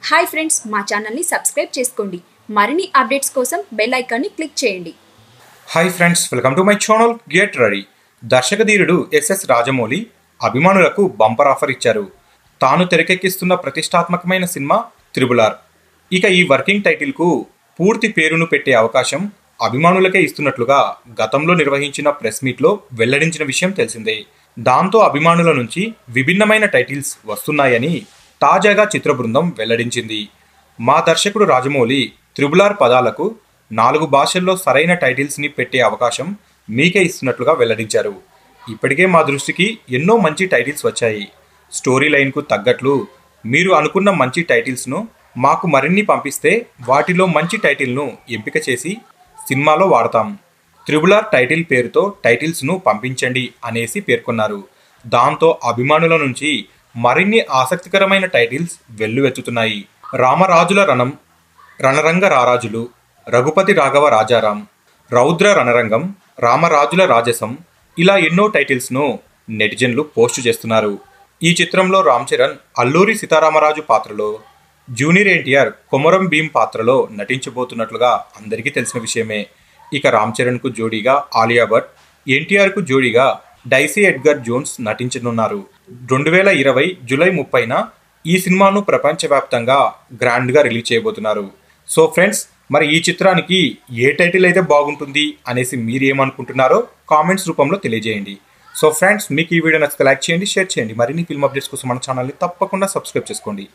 Hi friends, మా ఛానల్ని subscribe చేసుకోండి. మరిన్ని అప్డేట్స్ కోసం బెల్ ఐకాన్ని క్లిక్ చేయండి. Hi friends, welcome to my channel. Get ready. దర్శకధీరుడు ఎస్ఎస్ రాజమౌళి అభిమానులకు బంపర్ ఆఫర్ ఇచ్చారు. తాను తెరకెక్కిస్తున్న ప్రతిష్టాత్మకమైన సినిమా త్రిబుల్ ఆర్. ఇక ఈ వర్కింగ్ టైటిల్కు పూర్తి పేరును పెట్టే అవకాశం అభిమానులకే ఇస్తున్నట్లుగా గతంలో నిర్వహించిన ప్రెస్ మీట్లో వెల్లడించిన విషయం తెలిసిందే. దాంతో అభిమానుల నుంచి విభిన్నమైన టైటిల్స్ వస్తున్నాయని తాజాగా చిత్ర బృందం వెల్లడించింది. మా దర్శకుడు రాజమౌళి త్రిబుల్ ఆర్ పదాలకు 4 భాషల్లో సరైన టైటిల్స్ని పెట్టే అవకాశం మీకే ఇస్తున్నట్లుగా వెల్లడించారు. ఇప్పటికే మా దృష్టికి ఎన్నో మంచి టైటిల్స్ వచ్చాయి. స్టోరీ లైన్కు తగ్గట్లు మీరు అనుకున్న మంచి టైటిల్స్ను మాకు మరిన్ని పంపిస్తే వాటిలో మంచి టైటిల్ను ఎంపిక చేసి సినిమాలో వాడతాం. త్రిబుల్ ఆర్ టైటిల్ పేరుతో టైటిల్స్ను పంపించండి అనేసి పేర్కొన్నారు. దాంతో అభిమానుల నుంచి మరిన్ని ఆసక్తికరమైన టైటిల్స్ వెల్లువెత్తుతున్నాయి. రామరాజుల రణం, రణరంగ రారాజులు, రఘుపతి రాఘవ రాజారాం, రౌద్ర రణరంగం, రామరాజుల రాజసం ఇలా ఎన్నో టైటిల్స్ను నెటిజన్లు పోస్టు చేస్తున్నారు. ఈ చిత్రంలో రామ్ చరణ్ అల్లూరి సీతారామరాజు పాత్రలో, జూనియర్ ఎన్టీఆర్ కొమరం భీం పాత్రలో నటించబోతున్నట్లుగా అందరికీ తెలిసిన విషయమే. ఇక రామ్ చరణ్కు జోడీగా ఆలియా భట్, ఎన్టీఆర్కు జోడీగా డైసీ ఎడ్గర్ జోన్స్ నటించనున్నారు. 2020 జూలై 30న ఈ సినిమాను ప్రపంచవ్యాప్తంగా గ్రాండ్గా రిలీజ్ చేయబోతున్నారు. సో ఫ్రెండ్స్, మరి ఈ చిత్రానికి ఏ టైటిల్ అయితే బాగుంటుంది అనేసి మీరు ఏమనుకుంటున్నారో కామెంట్స్ రూపంలో తెలియజేయండి. సో ఫ్రెండ్స్, మీకు ఈ వీడియో నచ్చితే లైక్ చేయండి, షేర్ చేయండి. మరిన్ని ఫిల్మ్ అప్డేట్స్ కోసం మన ఛానల్ని తప్పకుండా సబ్స్క్రైబ్ చేసుకోండి.